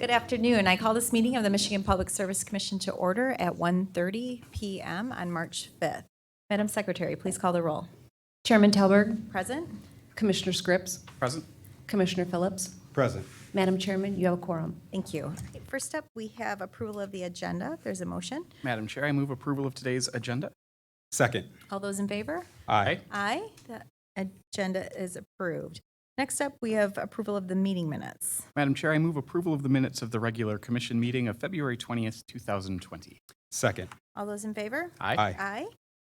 Good afternoon. I call this meeting of the Michigan Public Service Commission to order at 1:30 p.m. on March 5th. Madam Secretary, please call the roll. Chairman Talberg, Present? Commissioner Scripps, Present. Commissioner Phillips. Present. Madam Chairman, you have a quorum. Thank you. First up, we have approval of the agenda. If there's a motion. Madam Chair, I move approval of today's agenda. Second. All those in favor? Aye. Aye. The agenda is approved. Next up, we have approval of the meeting minutes. Madam Chair, I move approval of the minutes of the regular commission meeting of February 20th, 2020. Second. All those in favor? Aye. Aye. Aye.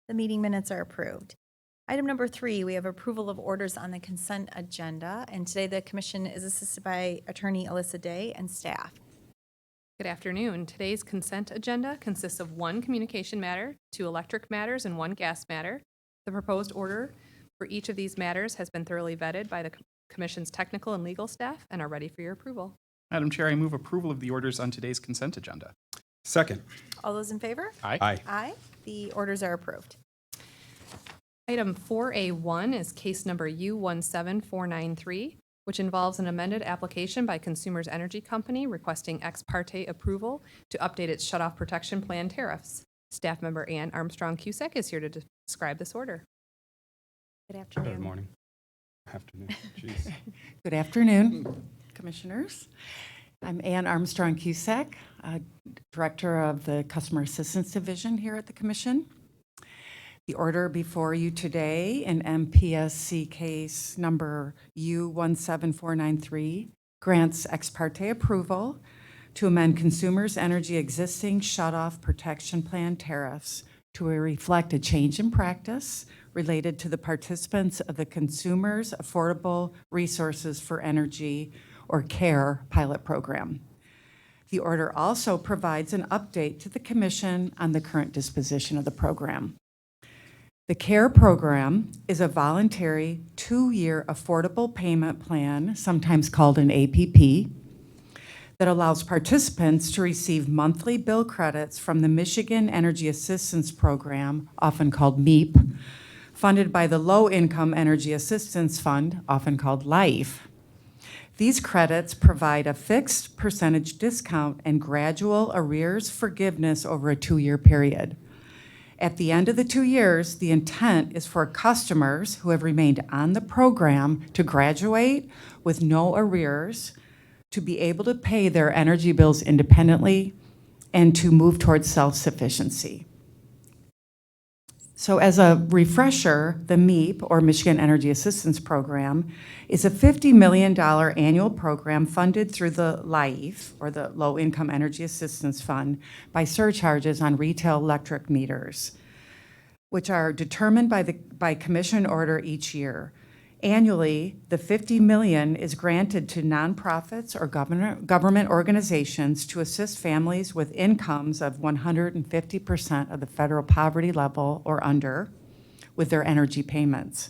The meeting minutes are approved. Item number 3, we have approval of orders on the consent agenda. And today the commission is assisted by Attorney Alyssa Day and staff. Good afternoon. Today's consent agenda consists of 1 communication matter, 2 electric matters, and 1 gas matter. The proposed order for each of these matters has been thoroughly vetted by the Commission's technical and legal staff and are ready for your approval. Madam Chair, I move approval of the orders on today's consent agenda. Second. All those in favor? Aye. Aye. Aye. The orders are approved. Item 4A1 is case number U17493, which involves an amended application by Consumers Energy Company requesting ex parte approval to update its shutoff protection plan tariffs. Staff member Ann Armstrong Cusack is here to describe this order. Good afternoon. Good morning. Afternoon. Jeez. Good afternoon, Commissioners. I'm Ann Armstrong Cusack, Director of the Customer Assistance Division here at the Commission. The order before you today in MPSC case number U17493 grants ex parte approval to amend Consumers Energy existing shutoff protection plan tariffs to reflect a change in practice related to the participants of the Consumers Affordable Resources for Energy, or CARE, pilot program. The order also provides an update to the Commission on the current disposition of the program. The CARE program is a voluntary 2-year affordable payment plan, sometimes called an APP, that allows participants to receive monthly bill credits from the Michigan Energy Assistance Program, often called MEAP, funded by the Low Income Energy Assistance Fund, often called LIFE. These credits provide a fixed percentage discount and gradual arrears forgiveness over a 2-year period. At the end of the 2 years, the intent is for customers who have remained on the program to graduate with no arrears, to be able to pay their energy bills independently, and to move towards self-sufficiency. So as a refresher, the MEAP, or Michigan Energy Assistance Program, is a $50 million annual program funded through the LIFE, or the Low Income Energy Assistance Fund, by surcharges on retail electric meters, which are determined by commission order each year. Annually, the $50 million is granted to nonprofits or government organizations to assist families with incomes of 150% of the federal poverty level or under with their energy payments.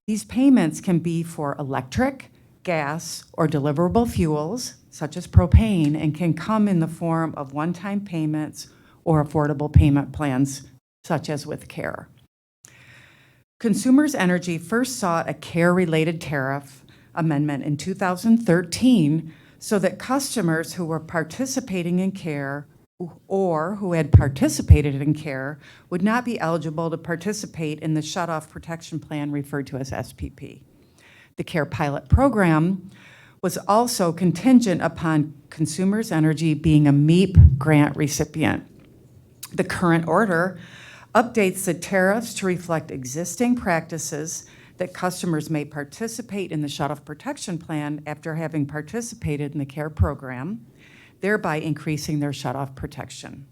These payments can be for electric, gas, or deliverable fuels, such as propane, and can come in the form of one-time payments or affordable payment plans, such as with CARE. Consumers Energy first sought a CARE-related tariff amendment in 2013 so that customers who were participating in CARE or who had participated in CARE would not be eligible to participate in the shutoff protection plan referred to as SPP. The CARE pilot program was also contingent upon Consumers Energy being a MEAP grant recipient. The current order updates the tariffs to reflect existing practices that customers may participate in the shutoff protection plan after having participated in the CARE program, thereby increasing their shutoff protection.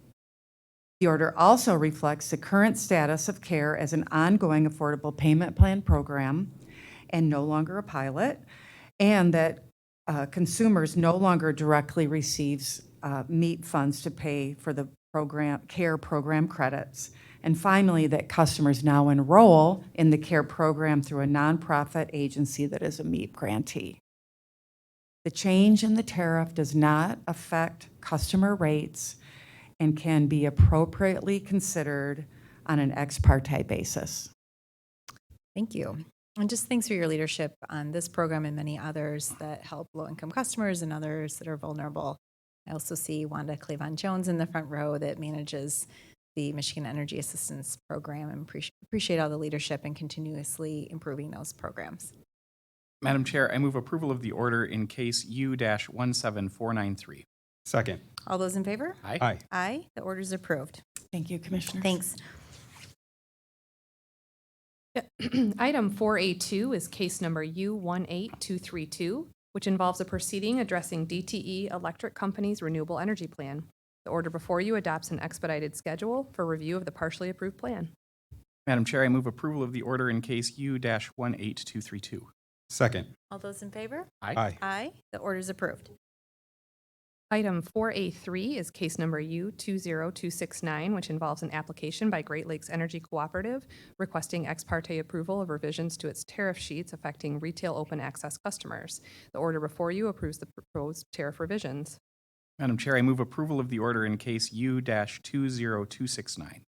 The order also reflects the current status of CARE as an ongoing affordable payment plan program and no longer a pilot, and that consumers no longer directly receives MEAP funds to pay for the CARE program credits. And finally, that customers now enroll in the CARE program through a nonprofit agency that is a MEAP grantee. The change in the tariff does not affect customer rates and can be appropriately considered on an ex parte basis. Thank you. And just thanks for your leadership on this program and many others that help low-income customers and others that are vulnerable. I also see Wanda Clavon Jones in the front row that manages the Michigan Energy Assistance Program, and appreciate all the leadership and continuously improving those programs. Madam Chair, I move approval of the order in case U-17493. Second. All those in favor? Aye. Aye. Aye. The order is approved. Thank you, Commissioners. Thanks. Item 4A2 is case number U18232, which involves a proceeding addressing DTE Electric Company's Renewable Energy Plan. The order before you adopts an expedited schedule for review of the partially approved plan. Madam Chair, I move approval of the order in case U-18232. Second. All those in favor? Aye. Aye. Aye. The order is approved. Item 4A3 is case number U20269, which involves an application by Great Lakes Energy Cooperative requesting ex parte approval of revisions to its tariff sheets affecting retail open access customers. The order before you approves the proposed tariff revisions. Madam Chair, I move approval of the order in case U-20269.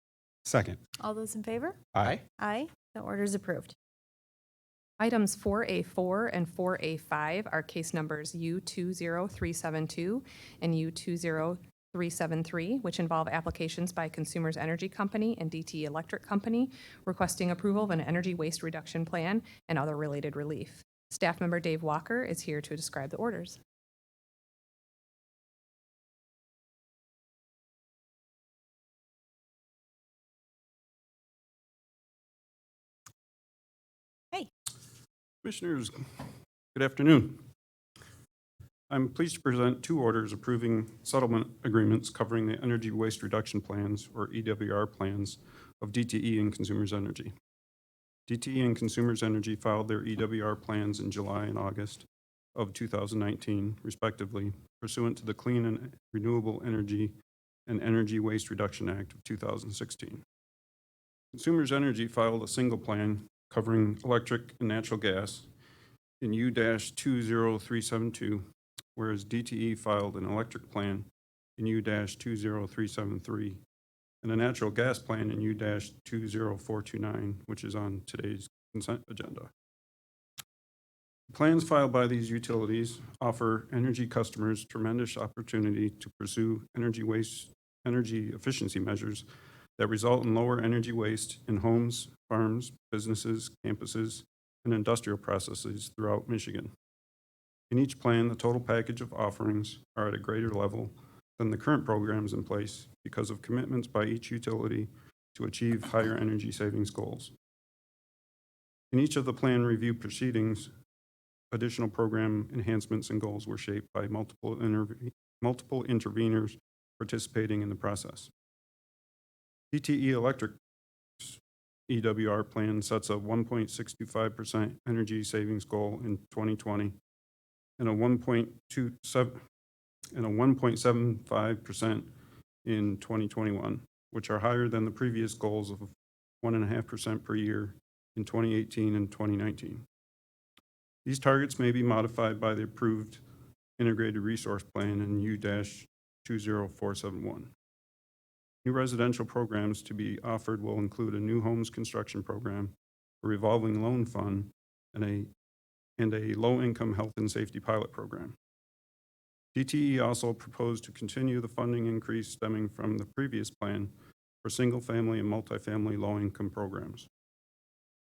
Second. All those in favor? Aye. Aye. The order is approved. Items 4A4 and 4A5 are case numbers U20372 and U20373, which involve applications by Consumers Energy Company and DTE Electric Company requesting approval of an energy waste reduction plan and other related relief. Staff member Dave Walker is here to describe the orders. Hey. Commissioners, good afternoon. I'm pleased to present two orders approving settlement agreements covering the energy waste reduction plans, or EWR plans, of DTE and Consumers Energy. DTE and Consumers Energy filed their EWR plans in July and August of 2019, respectively, pursuant to the Clean and Renewable Energy and Energy Waste Reduction Act of 2016. Consumers Energy filed a single plan covering electric and natural gas in U-20372, whereas DTE filed an electric plan in U-20373 and a natural gas plan in U-20429, which is on today's consent agenda. Plans filed by these utilities offer energy customers tremendous opportunity to pursue energy efficiency measures that result in lower energy waste in homes, farms, businesses, campuses, and industrial processes throughout Michigan. In each plan, the total package of offerings are at a greater level than the current programs in place because of commitments by each utility to achieve higher energy savings goals. In each of the plan review proceedings, additional program enhancements and goals were shaped by multiple interveners participating in the process. DTE Electric's EWR plan sets a 1.625% energy savings goal in 2020 and a 1.75% in 2021, which are higher than the previous goals of 1.5% per year in 2018 and 2019. These targets may be modified by the approved Integrated Resource Plan in U-20471. New residential programs to be offered will include a new homes construction program, a revolving loan fund, and a low-income health and safety pilot program. DTE also proposed to continue the funding increase stemming from the previous plan for single-family and multifamily low-income programs.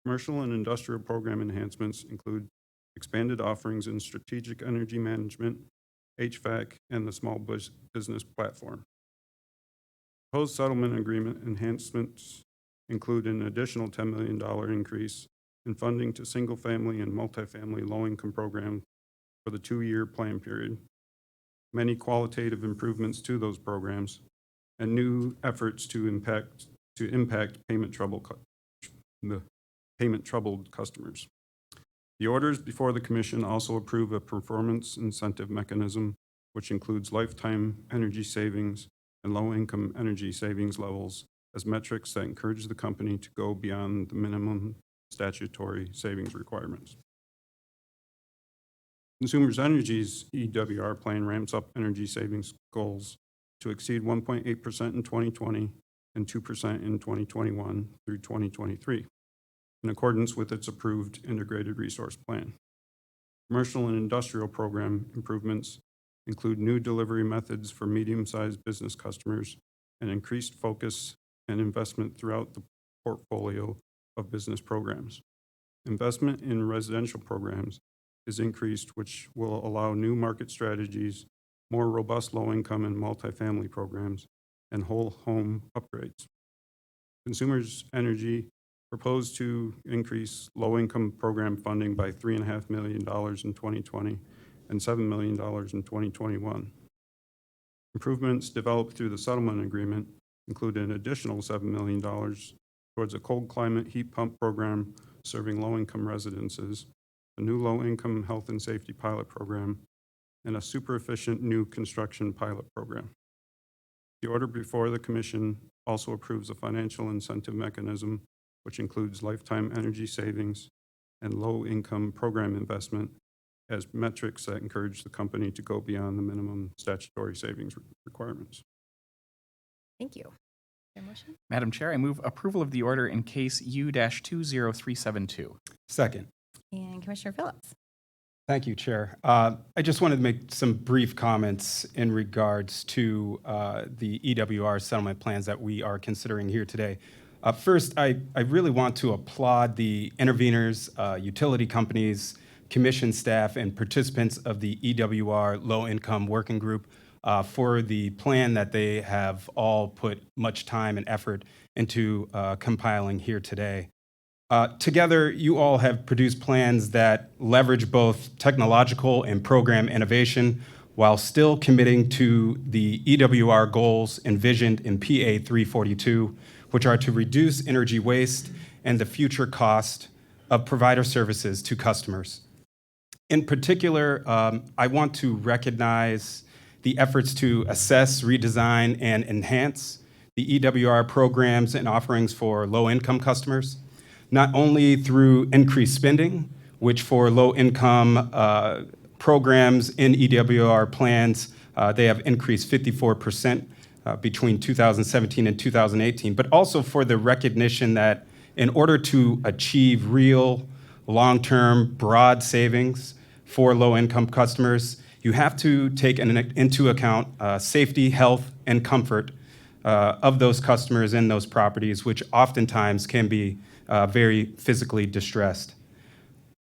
Commercial and industrial program enhancements include expanded offerings in strategic energy management, HVAC, and the small business platform. Proposed settlement agreement enhancements include an additional $10 million increase in funding to single-family and multifamily low-income programs for the 2-year plan period, many qualitative improvements to those programs, and new efforts to impact payment-troubled customers. The orders before the Commission also approve a performance incentive mechanism, which includes lifetime energy savings and low-income energy savings levels as metrics that encourage the company to go beyond the minimum statutory savings requirements. Consumers Energy's EWR plan ramps up energy savings goals to exceed 1.8% in 2020 and 2% in 2021 through 2023, in accordance with its approved Integrated Resource Plan. Commercial and industrial program improvements include new delivery methods for medium-sized business customers, and increased focus and investment throughout the portfolio of business programs. Investment in residential programs is increased, which will allow new market strategies, more robust low-income and multifamily programs, and whole home upgrades. Consumers Energy proposed to increase low-income program funding by $3.5 million in 2020 and $7 million in 2021. Improvements developed through the settlement agreement include an additional $7 million towards a cold climate heat pump program serving low-income residences, a new low-income health and safety pilot program, and a super efficient new construction pilot program. The order before the Commission also approves a financial incentive mechanism, which includes lifetime energy savings and low-income program investment as metrics that encourage the company to go beyond the minimum statutory savings requirements. Thank you. Is there a motion? Madam Chair, I move approval of the order in case U-20372. Second. And Commissioner Phillips. Thank you, Chair. I just wanted to make some brief comments in regards to the EWR settlement plans that we are considering here today. First, I really want to applaud the interveners, utility companies, commission staff, and participants of the EWR Low Income Working Group for the plan that they have all put much time and effort into compiling here today. Together, you all have produced plans that leverage both technological and program innovation while still committing to the EWR goals envisioned in PA 342, which are to reduce energy waste and the future cost of provider services to customers. In particular, I want to recognize the efforts to assess, redesign, and enhance the EWR programs and offerings for low-income customers, not only through increased spending, which for low-income programs in EWR plans, they have increased 54% between 2017 and 2018, but also for the recognition that in order to achieve real, long-term, broad savings for low-income customers, you have to take into account safety, health, and comfort of those customers in those properties, which oftentimes can be very physically distressed.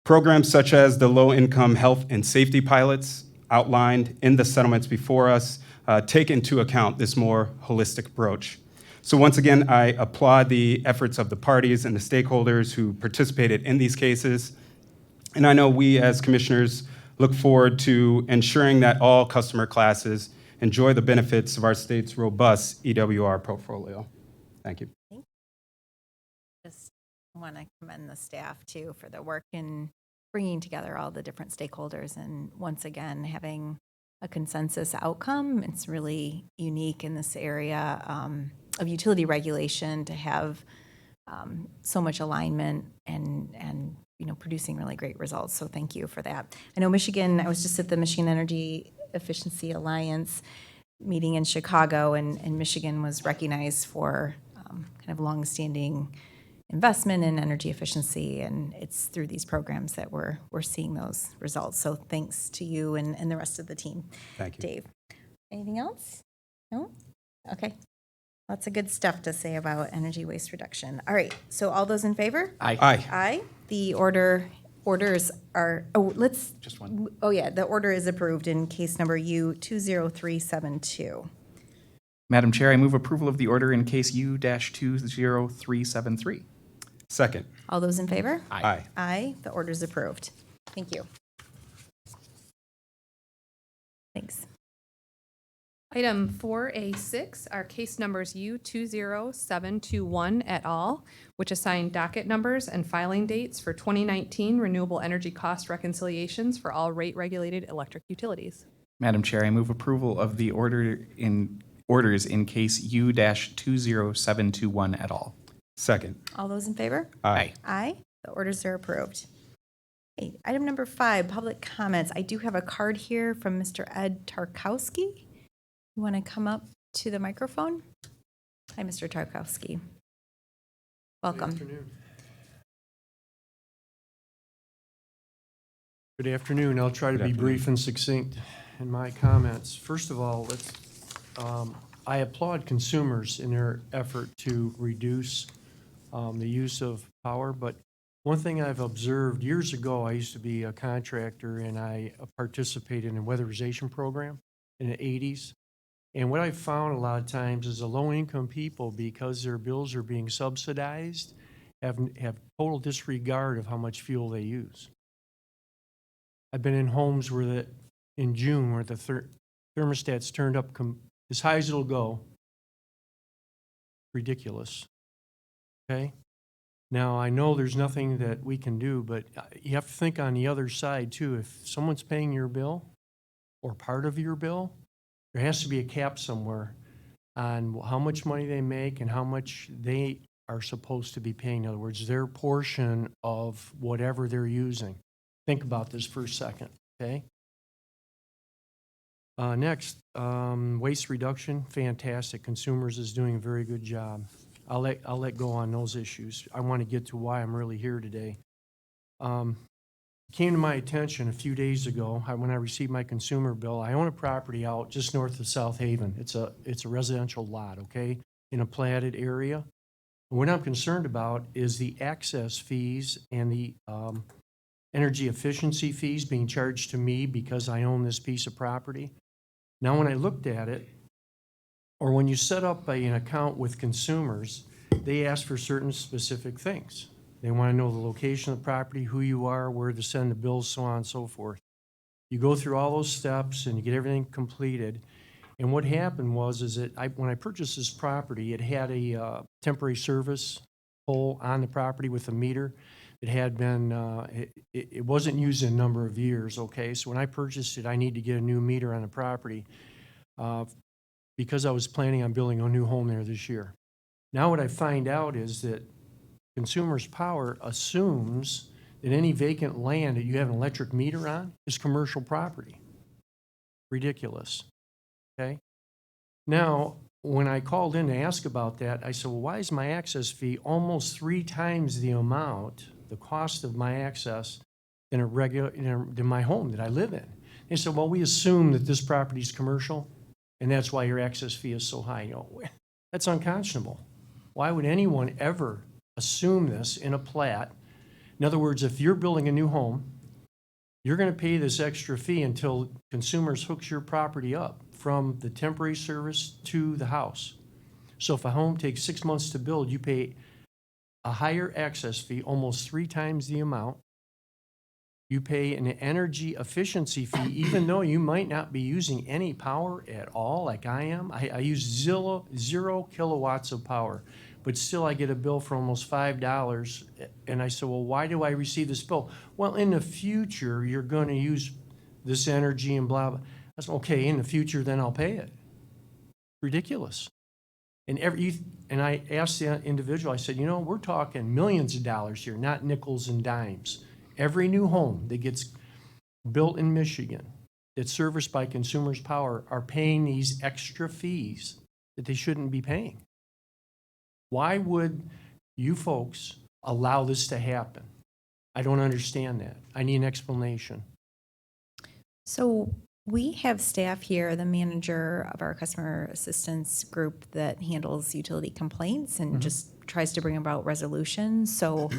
Programs such as the low-income health and safety pilots outlined in the settlements before us take into account this more holistic approach. So once again, I applaud the efforts of the parties and the stakeholders who participated in these cases. And I know we as commissioners look forward to ensuring that all customer classes enjoy the benefits of our state's robust EWR portfolio. Thank you. Just want to commend the staff too for the work in bringing together all the different stakeholders and once again having a consensus outcome. It's really unique in this area of utility regulation to have so much alignment and producing really great results. So thank you for that. I know Michigan, I was just at the Michigan Energy Efficiency Alliance meeting in Chicago, and Michigan was recognized for kind of longstanding investment in energy efficiency, and it's through these programs that we're seeing those results. So thanks to you and the rest of the team. Thank you. Dave, anything else? No? Okay. Lots of good stuff to say about energy waste reduction. All right, so all those in favor? Aye. Aye. Aye. The orders are, Just one. oh yeah, the order is approved in case number U-20372. Madam Chair, I move approval of the order in case U-20373. Second. All those in favor? Aye. Aye, the order is approved. Thank you. Thanks. Item 4A6 are case numbers U20721 et al., which assign docket numbers and filing dates for 2019 renewable energy cost reconciliations for all rate-regulated electric utilities. Madam Chair, I move approval of the orders in case U-20721 et al. Second. All those in favor? Aye. Aye, the orders are approved. Okay, item number 5, public comments. I do have a card here from Mr. Ed Tarkowski. You want to come up to the microphone? Hi, Mr. Tarkowski. Welcome. Good afternoon. Good afternoon. I'll try to Good be afternoon. brief and succinct in my comments. First of all, I applaud consumers in their effort to reduce the use of power, but one thing I've observed, years ago, I used to be a contractor and I participated in a weatherization program in the 80s. And what I found a lot of times is the low-income people, because their bills are being subsidized, have total disregard of how much fuel they use. I've been in homes where in June, where the thermostat's turned up as high as it'll go. Ridiculous. Okay? Now, I know there's nothing that we can do, but you have to think on the other side, too. If someone's paying your bill or part of your bill, there has to be a cap somewhere on how much money they make and how much they are supposed to be paying. In other words, their portion of whatever they're using. Think about this for a second, okay? Next, waste reduction, fantastic. Consumers is doing a very good job. I'll let go on those issues. I want to get to why I'm really here today. It came to my attention a few days ago when I received my consumer bill. I own a property out just north of South Haven. It's a residential lot, okay, in a platted area. And what I'm concerned about is the access fees and the energy efficiency fees being charged to me because I own this piece of property. Now, when I looked at it, or when you set up an account with consumers, they ask for certain specific things. They want to know the location of the property, who you are, where to send the bills, so on and so forth. You go through all those steps and you get everything completed. And what happened was that when I purchased this property, it had a temporary service pole on the property with a meter. It had been, it wasn't used in a number of years, okay? So when I purchased it, I need to get a new meter on the property because I was planning on building a new home there this year. Now what I find out is that Consumers Power assumes that any vacant land that you have an electric meter on is commercial property. Ridiculous, okay? Now, when I called in to ask about that, I said, well, why is my access fee almost 3 times the amount, the cost of my access, than than my home that I live in? They said, well, we assume that this property is commercial, and that's why your access fee is so high. You know, that's unconscionable. Why would anyone ever assume this in a plat? In other words, if you're building a new home, you're going to pay this extra fee until Consumers hooks your property up from the temporary service to the house. So if a home takes 6 months to build, you pay a higher access fee, almost 3 times the amount. You pay an energy efficiency fee, even though you might not be using any power at all, like I am. I use 0 kilowatts of power, but still I get a bill for almost $5. And I said, well, why do I receive this bill? Well, in the future, you're going to use this energy and blah, blah. I said, okay, in the future, then I'll pay it. Ridiculous. And I asked the individual, I said, you know, we're talking millions of dollars here, not nickels and dimes. Every new home that gets built in Michigan that's serviced by Consumers Power are paying these extra fees that they shouldn't be paying. Why would you folks allow this to happen? I don't understand that. I need an explanation. So we have staff here, the manager of our customer assistance group that handles utility complaints and just tries to bring about resolutions. So,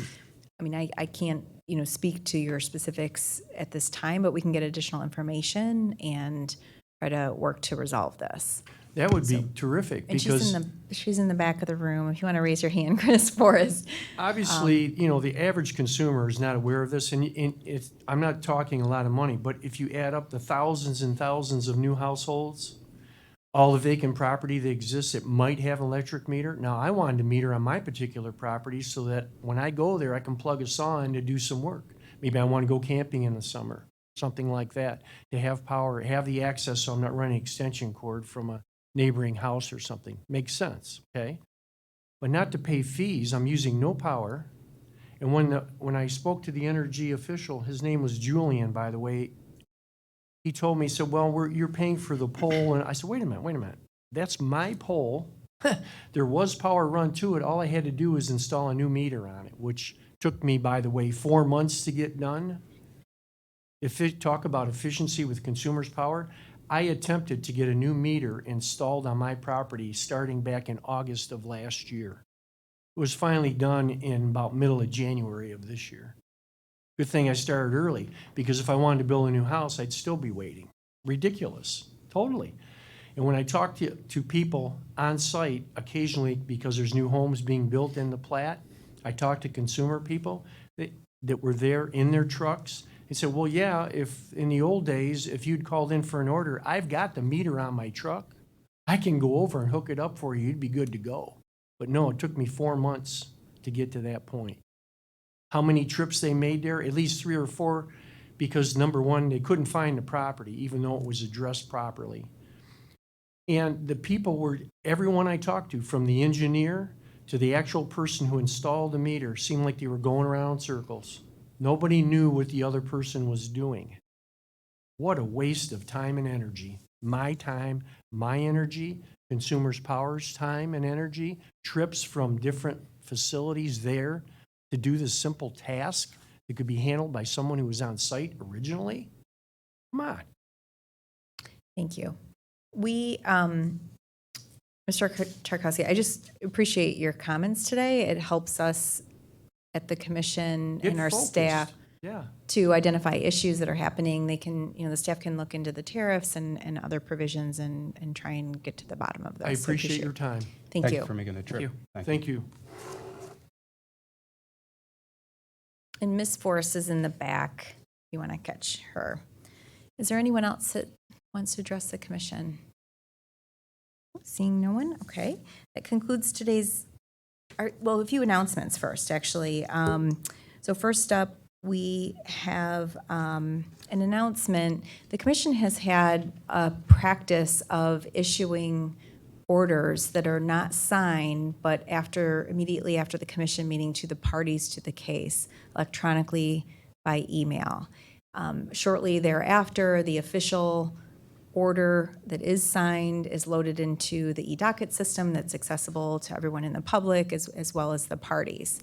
I mean, I can't, speak to your specifics at this time, but we can get additional information and try to work to resolve this. That would be terrific And because she's in the back of the room. If you want to raise your hand, Chris, for us. obviously, the average consumer is not aware of this, and I'm not talking a lot of money, but if you add up the thousands and thousands of new households, all the vacant property that exists that might have an electric meter. Now, I wanted a meter on my particular property so that when I go there, I can plug a saw in to do some work. Maybe I want to go camping in the summer, something like that, to have power, have the access so I'm not running an extension cord from a neighboring house or something. Makes sense, okay? But not to pay fees. I'm using no power. And when I spoke to the energy official, his name was Julian, by the way, he told me, he said, well, you're paying for the pole. And I said, wait a minute. That's my pole. There was power run to it. All I had to do was install a new meter on it, which took me, by the way, 4 months to get done. If you talk about efficiency with Consumers Power, I attempted to get a new meter installed on my property starting back in August of last year. It was finally done in about middle of January of this year. Good thing I started early, because if I wanted to build a new house, I'd still be waiting. Ridiculous, totally. And when I talk to people on site occasionally, because there's new homes being built in the plat, I talk to consumer people that were there in their trucks. They said, well, yeah, if in the old days, if you'd called in for an order, I've got the meter on my truck. I can go over and hook it up for you. You'd be good to go. But no, it took me 4 months to get to that point. How many trips they made there? At least 3 or 4, because number one, they couldn't find the property, even though it was addressed properly. And the people were, everyone I talked to, from the engineer to the actual person who installed the meter, seemed like they were going around in circles. Nobody knew what the other person was doing. What a waste of time and energy. My time, my energy, Consumers Power's time and energy, trips from different facilities there to do this simple task that could be handled by someone who was on site originally? Come on. Thank you. We, Mr. Tarkowski, I just appreciate your comments today. It helps us at the commission Get and our focused. staff Yeah. to identify issues that are happening. They can, the staff can look into the tariffs and other provisions and try and get to the bottom of those. I So appreciate your time. Thank you. for making the trip. you. Thank you. And Ms. Forrest is in the back. You want to catch her. Is there anyone else that wants to address the commission? Seeing no one, okay. That concludes today's, well, a few announcements first, actually. So first up, we have an announcement. The commission has had a practice of issuing orders that are not signed, but immediately after the commission meeting, to the parties to the case, electronically by email. Shortly thereafter, the official order that is signed is loaded into the e-docket system that's accessible to everyone in the public as well as the parties.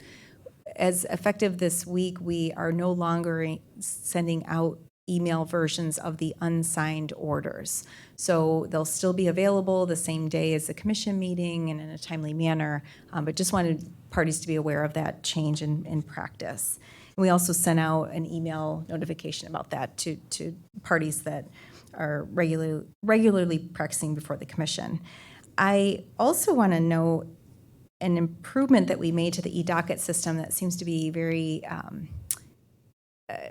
As effective this week, we are no longer sending out email versions of the unsigned orders. So they'll still be available the same day as the commission meeting and in a timely manner, but just wanted parties to be aware of that change in practice. And we also sent out an email notification about that to parties that are regularly practicing before the commission. I also want to note an improvement that we made to the e-docket system that seems to be very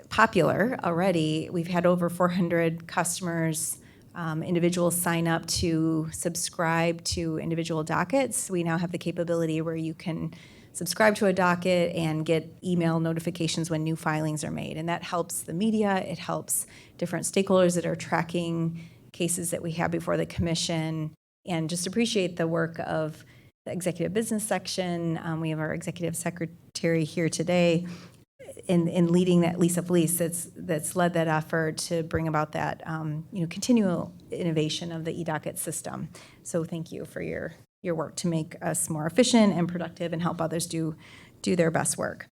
popular already. We've had over 400 customers, individuals sign up to subscribe to individual dockets. We now have the capability where you can subscribe to a docket and get email notifications when new filings are made. And that helps the media. It helps different stakeholders that are tracking cases that we have before the commission, and just appreciate the work of the executive business section. We have our executive secretary here today in leading that, Lisa Felice, that's led that effort to bring about that continual innovation of the e-docket system. So thank you for your work to make us more efficient and productive and help others do their best work.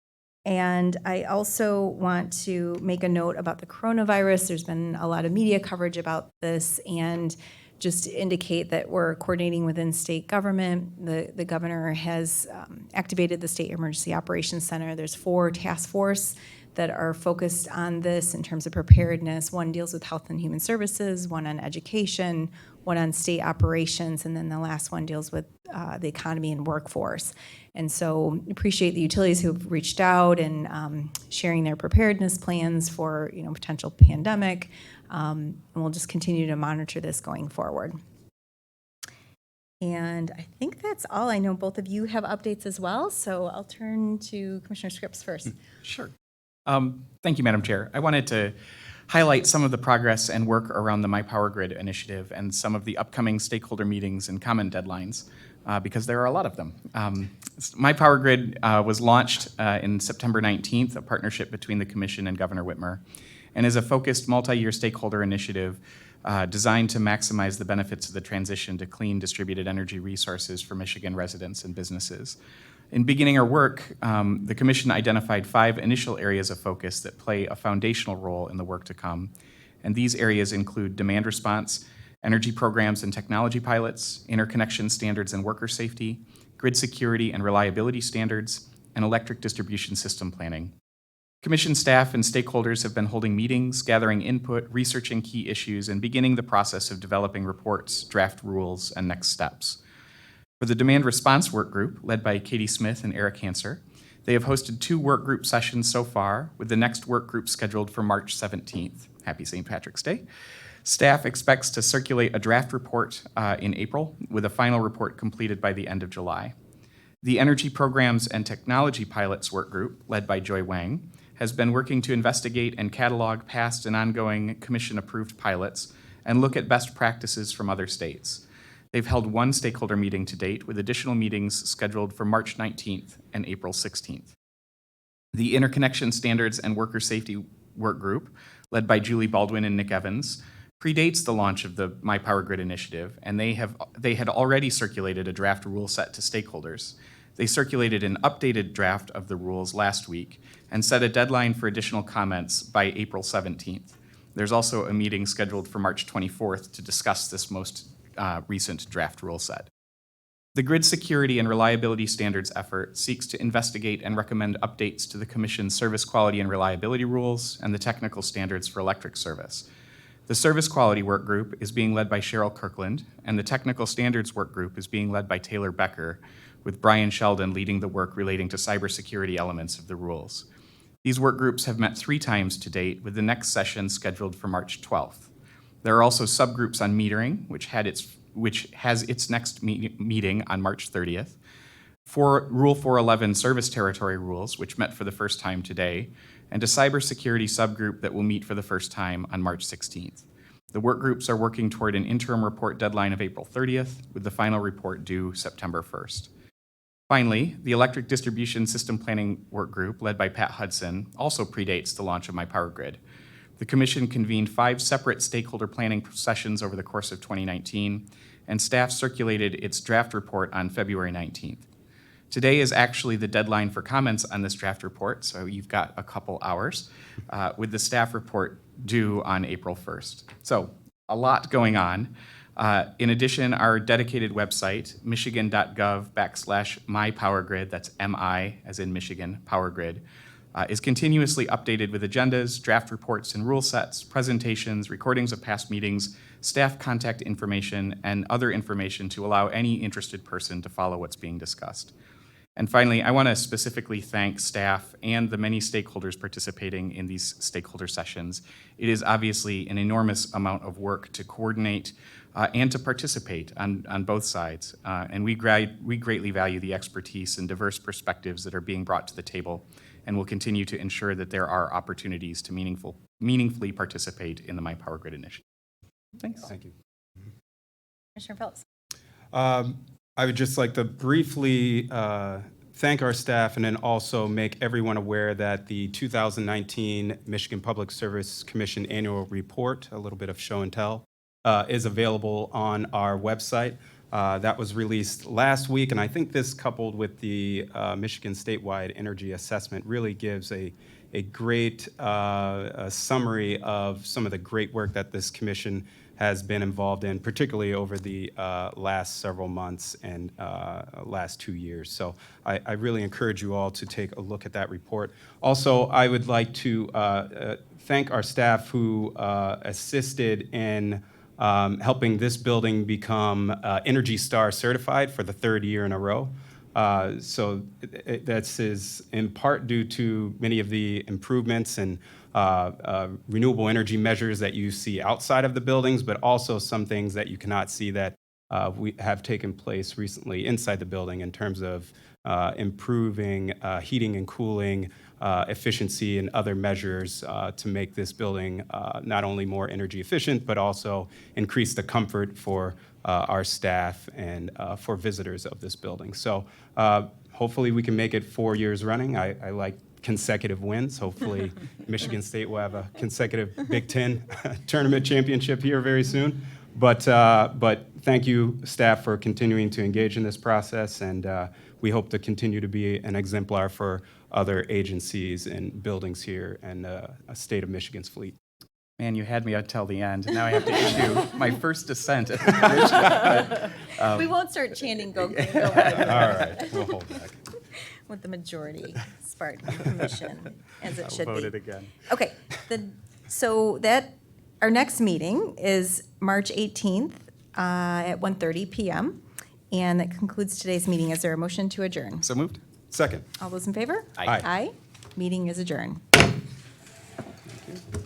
And I also want to make a note about the coronavirus. There's been a lot of media coverage about this, and just to indicate that we're coordinating within state government. The governor has activated the State Emergency Operations Center. There's 4 task force that are focused on this in terms of preparedness. One deals with health and human services, one on education, one on state operations, and then the last one deals with the economy and workforce. And so appreciate the utilities who've reached out and sharing their preparedness plans for potential pandemic. And we'll just continue to monitor this going forward. And I think that's all. I know both of you have updates as well, so I'll turn to Commissioner Scripps first. Sure. Thank you, Madam Chair. I wanted to highlight some of the progress and work around the My Power Grid initiative and some of the upcoming stakeholder meetings and comment deadlines, because there are a lot of them. My Power Grid was launched in September 19th, a partnership between the Commission and Governor Whitmer, and is a focused multi-year stakeholder initiative designed to maximize the benefits of the transition to clean distributed energy resources for Michigan residents and businesses. In beginning our work, the Commission identified 5 initial areas of focus that play a foundational role in the work to come. And these areas include demand response, energy programs and technology pilots, interconnection standards and worker safety, grid security and reliability standards, and electric distribution system planning. Commission staff and stakeholders have been holding meetings, gathering input, researching key issues, and beginning the process of developing reports, draft rules, and next steps. For the Demand Response Work Group, led by Katie Smith and Eric Hanser, they have hosted 2 work group sessions so far, with the next work group scheduled for March 17th. Happy St. Patrick's Day. Staff expects to circulate a draft report in April, with a final report completed by the end of July. The Energy Programs and Technology Pilots Work Group, led by Joy Wang, has been working to investigate and catalog past and ongoing commission-approved pilots and look at best practices from other states. They've held 1 stakeholder meeting to date, with additional meetings scheduled for March 19th and April 16th. The Interconnection Standards and Worker Safety Work Group, led by Julie Baldwin and Nick Evans, predates the launch of the My Power Grid initiative, and they had already circulated a draft rule set to stakeholders. They circulated an updated draft of the rules last week and set a deadline for additional comments by April 17th. There's also a meeting scheduled for March 24th to discuss this most recent draft rule set. The Grid Security and Reliability Standards effort seeks to investigate and recommend updates to the Commission's service quality and reliability rules and the technical standards for electric service. The Service Quality Work Group is being led by Cheryl Kirkland, and the Technical Standards Work Group is being led by Taylor Becker, with Brian Sheldon leading the work relating to cybersecurity elements of the rules. These work groups have met 3 times to date, with the next session scheduled for March 12th. There are also subgroups on metering, which has its next meeting on March 30th, for Rule 411 service territory rules, which met for the first time today, and a cybersecurity subgroup that will meet for the first time on March 16th. The work groups are working toward an interim report deadline of April 30th, with the final report due September 1st. Finally, the Electric Distribution System Planning Work Group, led by Pat Hudson, also predates the launch of My Power Grid. The Commission convened 5 separate stakeholder planning sessions over the course of 2019, and staff circulated its draft report on February 19th. Today is actually the deadline for comments on this draft report, so you've got a couple hours, with the staff report due on April 1st. So, a lot going on. In addition, our dedicated website, michigan.gov/mypowergrid, that's MI as in Michigan, Power Grid, is continuously updated with agendas, draft reports and rule sets, presentations, recordings of past meetings, staff contact information, and other information to allow any interested person to follow what's being discussed. And finally, I want to specifically thank staff and the many stakeholders participating in these stakeholder sessions. It is obviously an enormous amount of work to coordinate and to participate on both sides. And we greatly value the expertise and diverse perspectives that are being brought to the table, and will continue to ensure that there are opportunities to meaningfully participate in the My Power Grid initiative. Thanks. Thank you. Commissioner Phillips. I would just like to briefly thank our staff and then also make everyone aware that the 2019 Michigan Public Service Commission Annual Report, a little bit of show and tell, is available on our website. That was released last week, and I think this, coupled with the Michigan Statewide Energy Assessment, really gives a great summary of some of the great work that this commission has been involved in, particularly over the last several months and last 2 years. So I really encourage you all to take a look at that report. Also, I would like to thank our staff who assisted in helping this building become Energy Star certified for the 3rd year in a row. So that's is in part due to many of the improvements and renewable energy measures that you see outside of the buildings, but also some things that you cannot see that we have taken place recently inside the building in terms of improving heating and cooling efficiency and other measures to make this building not only more energy efficient, but also increase the comfort for our staff and for visitors of this building. So hopefully we can make it 4 years running. I like consecutive wins. Hopefully Michigan State will have a consecutive Big Ten tournament championship here very soon. But thank you, staff, for continuing to engage in this process, and we hope to continue to be an exemplar for other agencies and buildings here and a state of Michigan's fleet. Man, you had me until the end. Now I have to issue my first dissent. at the commission. We won't start chanting "Go Green, Go All Red" right, we'll hold back. with the majority Spartan Commission, as it should I'll be. vote it again. Okay, so our next meeting is March 18th at 1:30 PM. And that concludes today's meeting. Is there a motion to adjourn? So moved? Second. All those in favor? Aye. Aye. Meeting is adjourned. Thank you.